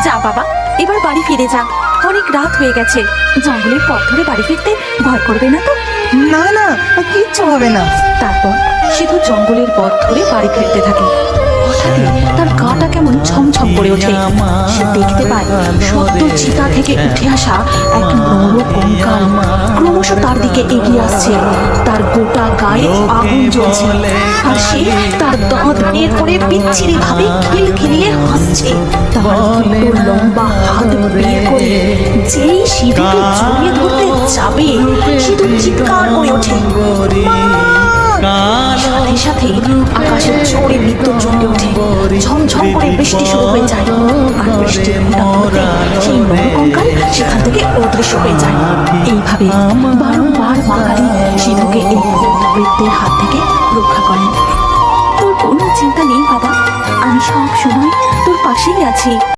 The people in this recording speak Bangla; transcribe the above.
যা বাবা, এবার বাড়ি ফিরে যা, অনেক রাত হয়ে গেছে। জঙ্গলের পথ ধরে বাড়ি ফিরতে ভয় করবে না তো? না না, কিচ্ছু হবে না। তারপর সিধু জঙ্গলের পথ ধরে বাড়ি ফিরতে থাকে। হঠাৎই তার গাটা কেমন ছমছম করে ওঠে। সে দেখতে পায় সদ্য চিতা থেকে উঠে আসা এক নর কঙ্কাল ক্রমশ তার দিকে এগিয়ে আসছে। তার গোটা গায়ে আগুন জ্বলছে, আর সে তার দাঁত বের করে বিচ্ছিরি ভাবে খিলখিলিয়ে হাসছে। তার দুটো লম্বা হাত বের করে যেই সিধুকে জড়িয়ে ধরতে যাবে, সিধু চিৎকার করে ওঠে, মা! সাথে সাথে আকাশে জোরে বিদ্যুৎ চমকে ওঠে, ঝমঝম করে বৃষ্টি শুরু হয়ে যায়। আর বৃষ্টির ফোঁটা সেই নরকঙ্কাল সেখান থেকে অদৃশ্য হয়ে যায়। এইভাবে বারংবার মা কালী সিধুকে এই ভূতপ্রেতদের হাত থেকে রক্ষা করেন। তোর কোনো চিন্তা নেই বাবা, আমি সব সময় তোর পাশেই আছি।